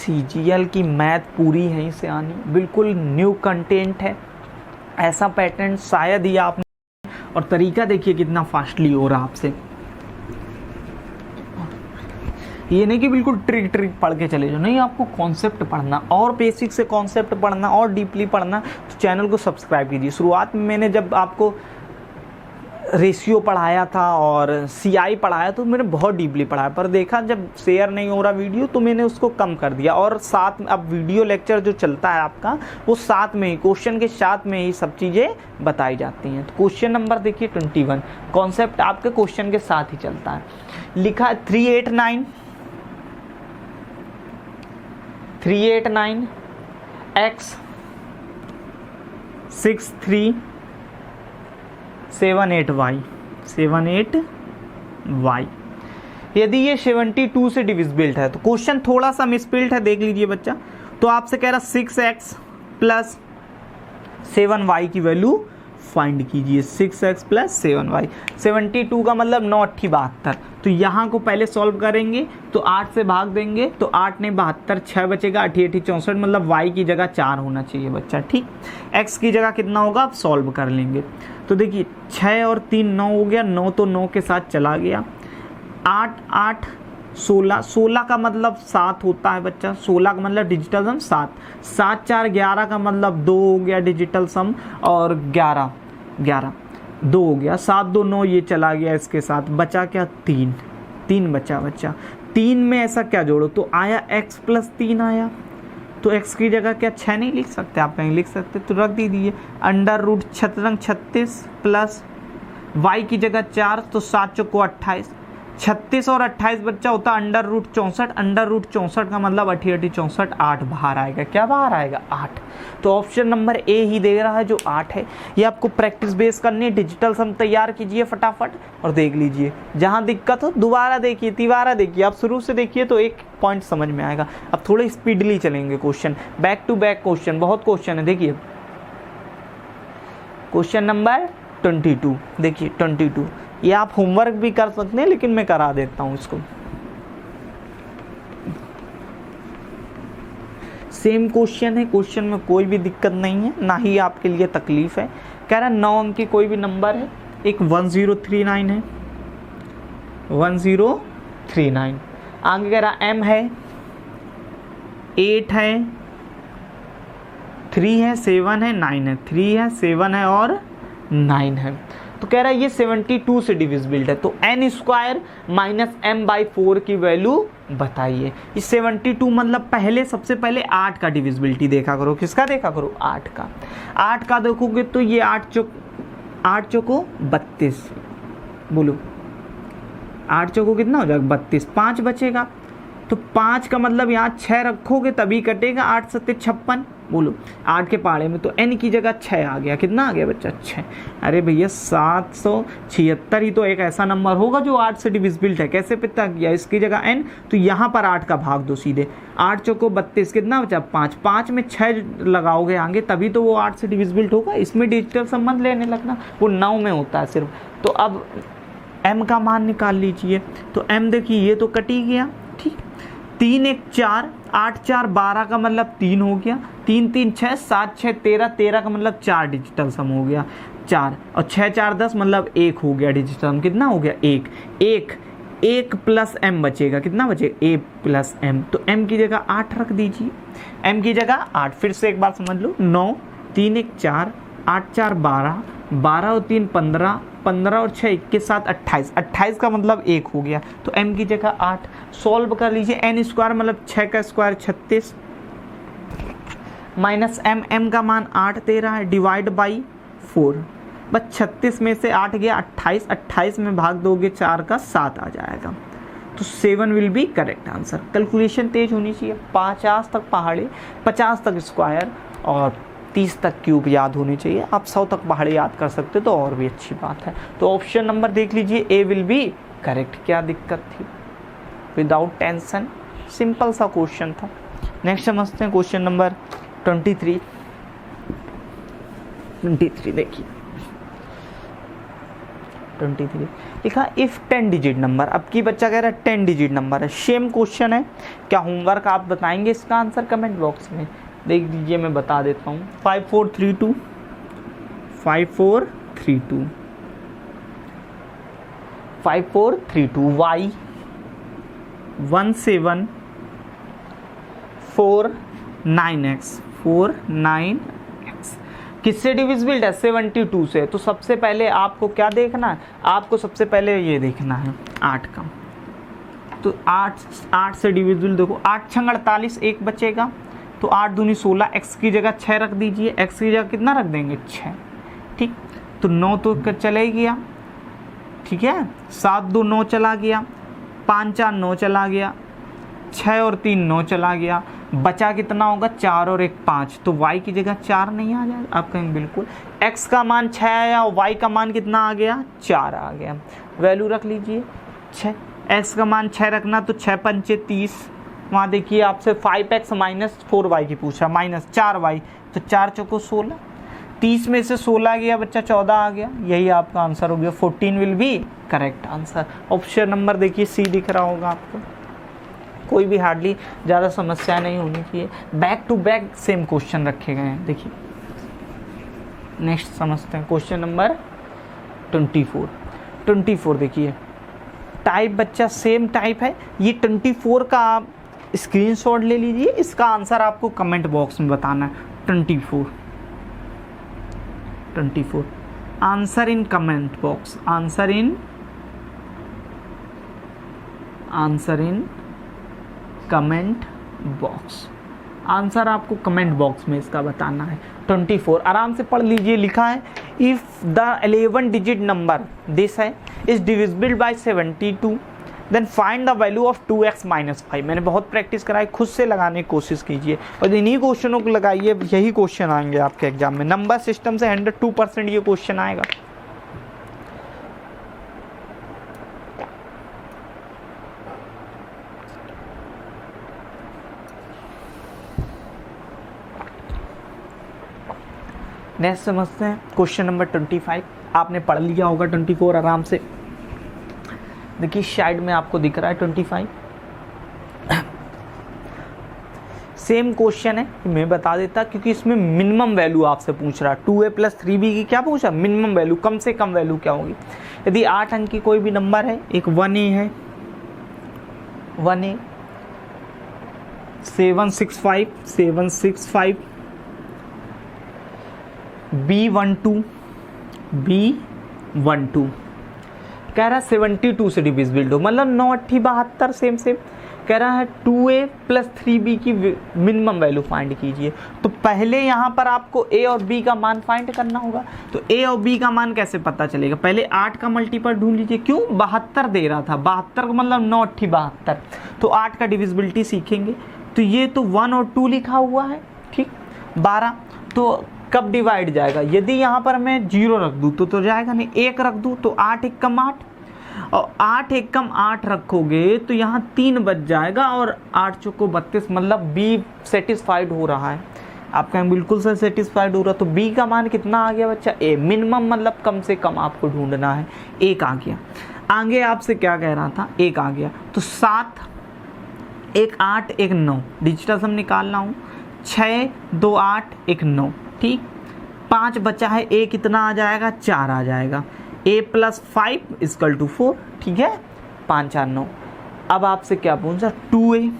CGL की मैथ पूरी है ही से आनी, बिल्कुल न्यू कंटेंट है। ऐसा पैटर्न शायद ही आपने, और तरीका देखिए कितना फास्टली हो रहा आपसे। ये नहीं कि बिल्कुल ट्रिक पढ़ के चले जाओ, नहीं, आपको कॉन्सेप्ट पढ़ना, और बेसिक से कॉन्सेप्ट पढ़ना, और डीपली पढ़ना। तो चैनल को सब्सक्राइब कीजिए। शुरुआत में मैंने जब आपको रेशियो पढ़ाया था और CI पढ़ाया तो मैंने बहुत डीपली पढ़ाया, पर देखा जब शेयर नहीं हो रहा वीडियो तो मैंने उसको कम कर दिया। और साथ में अब वीडियो लेक्चर जो चलता है आपका, वो साथ में ही क्वेश्चन के साथ में ही सब चीज़ें बताई जाती हैं। तो क्वेश्चन नंबर देखिए 21, कॉन्सेप्ट आपके क्वेश्चन के साथ ही चलता है। लिखा 389 x 63 78y। यदि ये 72 से डिविजिबिलिटी है, तो क्वेश्चन थोड़ा सा मिसप्रिंट है, देख लीजिए बच्चा। तो आपसे कह रहा 6x + 7y की वैल्यू फाइंड कीजिए। 6x + 7y, 72 का मतलब 9 8 72। तो यहाँ को पहले सॉल्व करेंगे, तो 8 से भाग देंगे, तो 8 ने 72, 6 बचेगा, 8 8 64, मतलब y की जगह 4 होना चाहिए बच्चा, ठीक। x की जगह कितना होगा आप सॉल्व कर लेंगे। तो देखिए 6 और 3 9 हो गया, 9 तो 9 के साथ चला गया, 8 8 16, 16 का मतलब 7 होता है बच्चा, 16 का मतलब डिजिटल सम 7, 7 4 11 का मतलब 2 हो गया डिजिटल सम, और 11 2 हो गया, 7 2 9 ये चला गया, इसके साथ बचा क्या? 3 बचा बच्चा। 3 में ऐसा क्या जोड़ो? तो आया x + 3 आया, तो x की जगह क्या 6 नहीं लिख सकते? आप कहीं लिख सकते, तो रख दीजिए। √36 प्लस y की जगह 4, तो 7 चौको 28, 36 और 28 बच्चा होता है √64, √64 का मतलब 8 8 64, 8 बाहर आएगा। क्या बाहर आएगा? 8। तो ऑप्शन नंबर ए ही दे रहा है जो 8 है। ये आपको प्रैक्टिस बेस करनी है। डिजिटल सम तैयार कीजिए फटाफट और देख लीजिए। जहां दिक्कत हो दोबारा देखिए, तिबारा देखिए, आप शुरू से देखिए तो एक पॉइंट समझ में आएगा। अब थोड़े स्पीडली चलेंगे question, back to back question, बहुत क्वेश्चन है। देखिए क्वेश्चन नंबर 22, देखिए 22, ये आप होमवर्क भी कर सकते हैं, लेकिन मैं करा देता हूं इसको। सेम क्वेश्चन है, क्वेश्चन में कोई भी दिक्कत नहीं है, ना ही आपके लिए तकलीफ है। कह रहा है 9 अंक की कोई भी नंबर है, एक 1039 है, 1039, आगे कह रहा m है, 8 है, 3 है, 7 है, 9 है, 3 है, 7 है और 9 है। तो कह रहा है ये 72 से डिविजिबल है, तो n square minus m by 4 की वैल्यू बताइए। ये 72 मतलब पहले सबसे पहले 8 का डिविजिबिलिटी देखा करो। किसका देखा करो? 8 का। 8 का देखोगे तो ये 8 चौको 32, बोलो 8 चौको कितना हो जाएगा? 32। 5 बचेगा, तो 5 का मतलब यहाँ 6 रखोगे तभी कटेगा। 8 सत्ते 56, बोलो 8 के पहाड़े में तो n की जगह 6 आ गया। कितना आ गया बच्चा? 6। अरे भैया 776 ही तो एक ऐसा नंबर होगा जो 8 से डिविजिबल है। कैसे पता किया? इसकी जगह n, तो यहाँ पर 8 का भाग दो सीधे। 8 चौको 32, कितना बचा? 5। 5 में 6 लगाओगे आगे तभी तो वो 8 से डिविजिबल होगा। इसमें डिजिटल संबंध लेने लगना, वो 9 में होता है सिर्फ। तो अब m का मान निकाल लीजिए। तो m देखिए ये तो कट ही गया, ठीक। 3 1 4, 8 4 12 का मतलब 3 हो गया। 3 3 6, 7 6 13, 13 का मतलब 4 डिजिटल सम हो गया 4, और 6 4 10 मतलब 1 हो गया डिजिटल सम। कितना हो गया? 1 प्लस m बचेगा। कितना बचेगा? a plus m। तो m की जगह 8 रख दीजिए। m की जगह 8। फिर से एक बार समझ लो। 9 3 1 4, 8 4 12, 12 और 3 15, 15 और 6 21 7 28, 28 का मतलब 1 हो गया। तो m की जगह 8। सॉल्व कर लीजिए। n स्क्वायर मतलब 6 का स्क्वायर 36, माइनस m का मान 8 दे रहा है, डिवाइड बाई 4। बस 36 में से 8 गया 28, 28 में भाग दोगे 4 का 7 आ जाएगा। तो 7 will be correct answer. Calculation तेज होनी चाहिए। 50 तक पहाड़े, 50 तक स्क्वायर और 30 तक क्यूब याद होनी चाहिए। आप 100 तक पहाड़े याद कर सकते तो और भी अच्छी बात है। तो ऑप्शन नंबर देख लीजिए, ए विल बी करेक्ट। क्या दिक्कत थी? विदाउट टेंशन, सिंपल सा क्वेश्चन था। नेक्स्ट समझते हैं क्वेश्चन नंबर 23। देखिए 23 लिखा इफ 10 डिजिट नंबर। अब की बच्चा कह रहा है 10 डिजिट नंबर है। सेम क्वेश्चन है। क्या होमवर्क आप बताएंगे इसका आंसर कमेंट बॉक्स में? देख लीजिए, मैं बता देता हूँ। 5432 5432 5432 y 1749x 49x किससे डिविजिबल है? 72 से। तो सबसे पहले आपको क्या देखना है? आपको सबसे पहले ये देखना है 8 का। तो 8 से डिविजिबल देखो। 8 छंग 48, 1 बचेगा। तो 8 दूनी 16, x की जगह 6 रख दीजिए। x की जगह कितना रख देंगे? 6, ठीक। तो 9 तो चले गया, ठीक है। 7 2 9 चला गया, 5 4 9 चला गया, 6 और 3 9 चला गया। बचा कितना होगा? 4 और 1 5। तो y की जगह 4 नहीं आ जाएगा? आप कहेंगे बिल्कुल। x का मान 6 आया और y का मान कितना आ गया? 4 आ गया। वैल्यू रख लीजिए 6। x का मान 6 रखना, तो 6 पंचे 30। वहाँ देखिए आपसे 5x माइनस 4y की पूछा, माइनस 4y। तो 4 चौको 16, 30 में से 16 गया बच्चा, 14 आ गया। यही आपका आंसर हो गया। 14 will be correct answer. Option number देखिए सी दिख रहा होगा आपको। कोई भी हार्डली ज़्यादा समस्या नहीं होनी चाहिए। Back to back same question रखे गए हैं। देखिए नेक्स्ट समझते हैं क्वेश्चन नंबर 24 देखिए। टाइप बच्चा सेम टाइप है। ये 24 का आप स्क्रीनशॉट ले लीजिए। इसका आंसर आपको कमेंट बॉक्स में बताना है। 24 answer in comment box. Answer in comment box. Answer आपको कमेंट बॉक्स में इसका बताना है। 24 आराम से पढ़ लीजिए। लिखा है if the 11 digit number this है is divisible by 72 then find the value of 2x minus 5। मैंने बहुत प्रैक्टिस कराई, खुद से लगाने की कोशिश कीजिए और इन्हीं क्वेश्चनों को लगाइए। यही क्वेश्चन आएंगे आपके एग्जाम में। नंबर सिस्टम से 102% ये क्वेश्चन आएगा। नेक्स्ट समझते हैं क्वेश्चन नंबर 25। आपने पढ़ लिया होगा 24 आराम से। देखिए साइड में आपको दिख रहा है 25। सेम क्वेश्चन है, मैं बता देता क्योंकि इसमें मिनिमम वैल्यू आपसे पूछ रहा है। 2a + 3b की क्या पूछा? मिनिमम वैल्यू, कम से कम वैल्यू क्या होगी। यदि 8 अंक की कोई भी नंबर है, एक 1a है, 1a 765 B12 12 कह रहा है 72 से डिविजिबल हो, मतलब 9 8 72 सेम सेम। कह रहा है 2a प्लस 3b की मिनिमम वैल्यू फाइंड कीजिए। तो पहले यहाँ पर आपको a और b का मान फाइंड करना होगा। तो a और b का मान कैसे पता चलेगा, पहले 8 का मल्टीपल ढूंढ लीजिए। क्यों, 72 दे रहा था, 72 का मतलब 9 8 72, तो 8 का डिविजिबिलिटी सीखेंगे। तो ये तो 1 और 2 लिखा हुआ है, ठीक। 12 तो कब डिवाइड जाएगा, यदि यहाँ पर मैं 0 रख दूँ तो जाएगा नहीं, 1 रख दूँ तो 8 1 कम 8, और 8 1 कम 8 रखोगे तो यहाँ 3 बच जाएगा, और 8 चौको 32, मतलब बी सेटिस्फाइड हो रहा है। आपका बिल्कुल से सेटिस्फाइड हो रहा, तो बी का मान कितना आ गया बच्चा, ए। मिनिमम मतलब कम से कम आपको ढूंढना है, 1 आ गया। आगे आपसे क्या कह रहा था, 1 आ गया, तो 7 1 8 1 9 डिजिटल सम निकालना हूँ, 6 2 8 1 9, ठीक। 5 बचा है, ए कितना आ जाएगा, 4 आ जाएगा। a प्लस 5 इक्वल टू 4, ठीक है, 5 4 9। अब आपसे क्या पूछा, 2a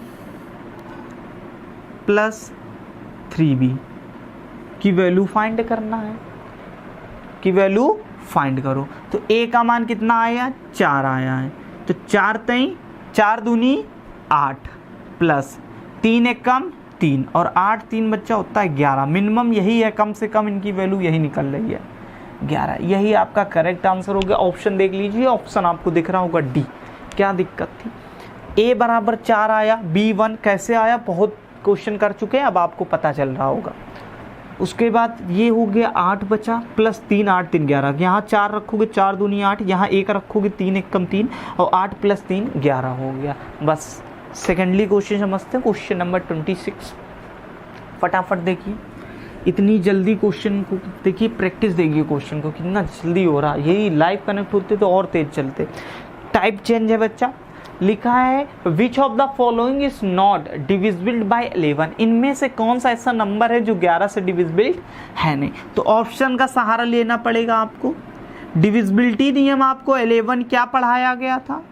प्लस 3b की वैल्यू फाइंड करना है, की वैल्यू फाइंड करो। तो a का मान कितना आया, 4 आया है, तो 4 3 4 दूनी 8 प्लस 3 1 कम 3, और 8 3 बच्चा होता है 11। मिनिमम यही है, कम से कम इनकी वैल्यू यही निकल रही है, 11। यही आपका करेक्ट आंसर हो गया। ऑप्शन देख लीजिए, ऑप्शन आपको दिख रहा होगा डी। क्या दिक्कत थी, a बराबर 4 आया, b 1 कैसे आया, बहुत क्वेश्चन कर चुके हैं, अब आपको पता चल रहा होगा। उसके बाद ये हो गया 8 बचा, प्लस 3 8 3 11, यहाँ 4 रखोगे 4 दूनी 8, यहाँ 1 रखोगे 3 1 कम 3, और 8 प्लस 3 11 हो गया। बस सेकेंडली क्वेश्चन समझते हैं, क्वेश्चन नंबर 26। फटाफट देखिए, इतनी जल्दी क्वेश्चन को देखिए, प्रैक्टिस देखिए क्वेश्चन को, कितना जल्दी हो रहा है। यही लाइव कनेक्ट होते तो और तेज चलते। टाइप चेंज है बच्चा, लिखा है which of the following is not divisible by 11, इनमें से कौन सा ऐसा नंबर है जो 11 से डिविजिबल है नहीं। तो ऑप्शन का सहारा लेना पड़ेगा आपको। डिविजिबिलिटी नियम आपको 11 क्या पढ़ाया गया था,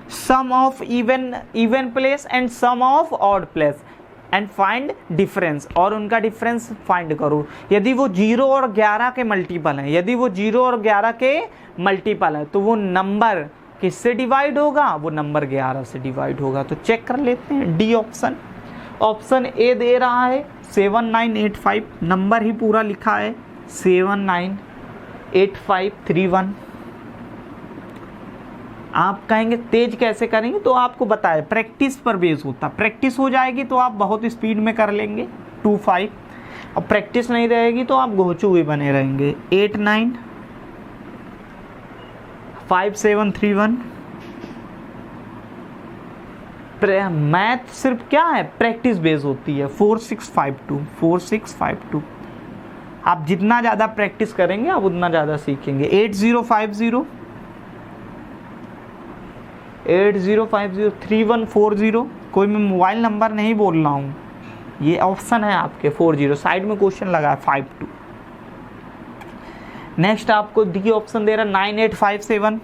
sum of even place and sum of odd place and find difference, और उनका डिफरेंस फाइंड करो। यदि वो 0 और 11 के मल्टीपल हैं, यदि वो 0 और 11 के मल्टीपल है, तो वो नंबर किससे डिवाइड होगा, वो नंबर 11 से डिवाइड होगा। तो चेक कर लेते हैं, डी ऑप्शन। ऑप्शन ए दे रहा है 7985, नंबर ही पूरा लिखा है 798531। आप कहेंगे तेज कैसे करेंगे, तो आपको बताया प्रैक्टिस पर बेस होता, प्रैक्टिस हो जाएगी तो आप बहुत स्पीड में कर लेंगे 25, और प्रैक्टिस नहीं रहेगी तो आप गोचू हुए बने रहेंगे। 895731। मैथ सिर्फ क्या है, प्रैक्टिस बेस होती है। 4652 आप जितना ज़्यादा प्रैक्टिस करेंगे आप उतना ज़्यादा सीखेंगे। 8050 3140। कोई मैं मोबाइल नंबर नहीं बोल रहा हूँ, ये ऑप्शन है आपके 40, साइड में क्वेश्चन लगा है 52। नेक्स्ट आपको डी ऑप्शन दे रहा है 9857,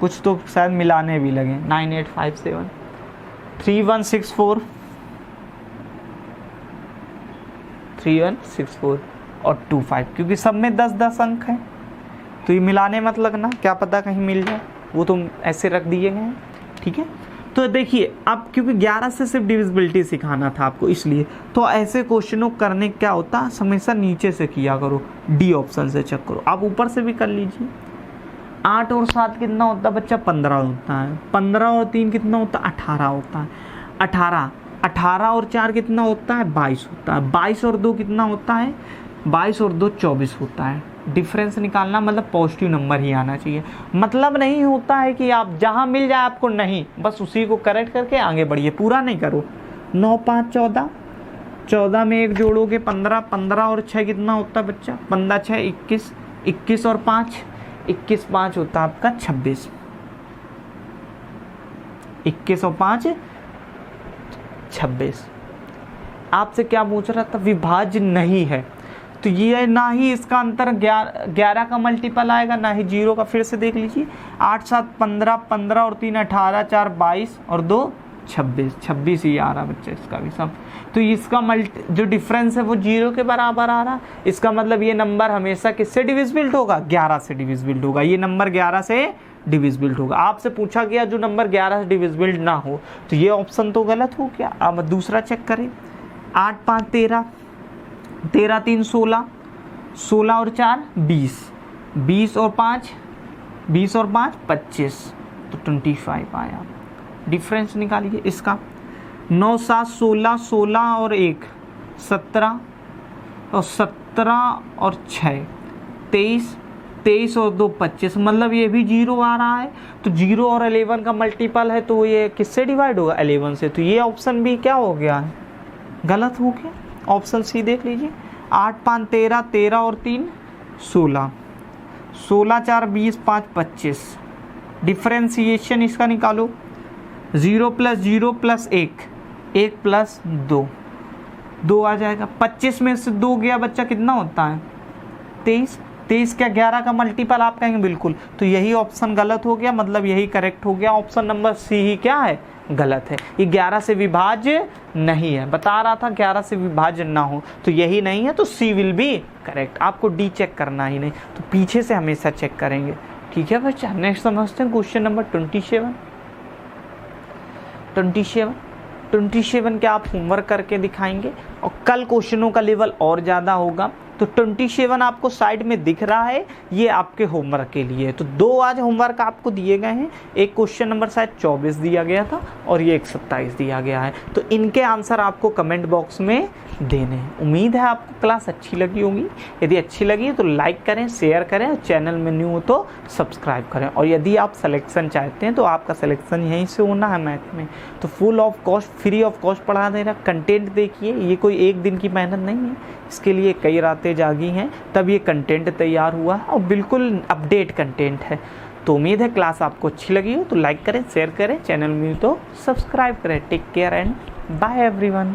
कुछ तो शायद मिलाने भी लगे। 9857 3164 और 25, क्योंकि सब में 10-10 अंक हैं, तो ये मिलाने मत लगना, क्या पता कहीं मिल जाए, वो तो ऐसे रख दिए गए हैं, ठीक है। तो देखिए अब क्योंकि 11 से सिर्फ डिविजिबिलिटी सिखाना था आपको, इसलिए तो ऐसे क्वेश्चनों करने क्या होता है, हमेशा नीचे से किया करो, डी ऑप्शन से चेक करो। आप ऊपर से भी कर लीजिए। 8 और 7 कितना होता है बच्चा, 15 होता है। 15 और 3 कितना होता है, 18 होता है। 18 और 4 कितना होता है, 22 होता है। 22 और 2 कितना होता है, 22 और 2 24 होता है। डिफरेंस निकालना मतलब पॉजिटिव नंबर ही आना चाहिए। मतलब नहीं होता है कि आप जहाँ मिल जाए आपको, नहीं, बस उसी को करेक्ट करके आगे बढ़िए, पूरा नहीं करो। 9 5 14, 14 में 1 जोड़ोगे 15, 15 और 6 कितना होता है बच्चा, 15 6 21, 21 और 5, 21 5 होता है आपका 26। 21 और 5 26। आपसे क्या पूछ रहा था, विभाज्य नहीं है, तो ये ना ही इसका अंतर 11 का मल्टीपल आएगा, ना ही 0 का। फिर से देख लीजिए, 8 7 15, 15 और 3 18, 4 22 और 2 26 ही आ रहा बच्चे इसका भी सब। तो इसका जो डिफरेंस है वो 0 के बराबर आ रहा। इसका मतलब ये नंबर हमेशा किससे डिविजिबल होगा? 11 से डिविजिबल होगा। ये नंबर 11 से डिविजिबल होगा। आपसे पूछा गया जो नंबर 11 से डिविजिबल ना हो, तो ये ऑप्शन तो गलत हो गया। अब दूसरा चेक करें। 8 5 13, 13 3 16, 16 और 4 20, 20 और 5 25, तो 25 आया। डिफरेंस निकालिए इसका। 9 7 16, 16 और 1 17, और 17 और 6 23, 23 और 2 25, मतलब ये भी 0 आ रहा है। तो 0 और 11 का मल्टीपल है, तो ये किससे डिवाइड होगा? 11 से। तो ये ऑप्शन भी क्या हो गया है? गलत हो गया। ऑप्शन सी देख लीजिए। 8 5 13, 13 और 3 16, 16 4 20, 5 25। डिफरेंशिएशन इसका निकालो। 0 + 0 + 1, 1 + 2, 2 आ जाएगा। 25 में से 2 गया बच्चा, कितना होता है? 23। 23 क्या 11 का मल्टीपल आप कहेंगे? बिल्कुल। तो यही ऑप्शन गलत हो गया, मतलब यही करेक्ट हो गया। ऑप्शन नंबर सी ही क्या है? गलत है। ये 11 से विभाज्य नहीं है। बता रहा था 11 से विभाज्य ना हो, तो यही नहीं है, तो सी विल बी करेक्ट। आपको डी चेक करना ही नहीं, तो पीछे से हमेशा चेक करेंगे। ठीक है बच्चा, नेक्स्ट समझते हैं क्वेश्चन नंबर 27 के आप होमवर्क करके दिखाएंगे, और कल क्वेश्चनों का लेवल और ज़्यादा होगा। तो 27 आपको साइड में दिख रहा है, ये आपके होमवर्क के लिए। तो 2 आज होमवर्क आपको दिए गए हैं। एक क्वेश्चन नंबर शायद 24 दिया गया था, और ये 27 दिया गया है। तो इनके आंसर आपको कमेंट बॉक्स में देने हैं। उम्मीद है आपको क्लास अच्छी लगी होगी। यदि अच्छी लगी तो लाइक करें, शेयर करें, और चैनल में न्यू हो तो सब्सक्राइब करें। और यदि आप सिलेक्शन चाहते हैं तो आपका सिलेक्शन यहीं से होना है मैथ में। तो full of cost, free of cost पढ़ा दे रहा। कंटेंट देखिए, ये कोई एक दिन की मेहनत नहीं है, इसके लिए कई रातें जागी हैं, तब ये कंटेंट तैयार हुआ है, और बिल्कुल अपडेट कंटेंट है। तो उम्मीद है क्लास आपको अच्छी लगी हो, तो लाइक करें, शेयर करें, चैनल में तो सब्सक्राइब करें। Take care and bye everyone.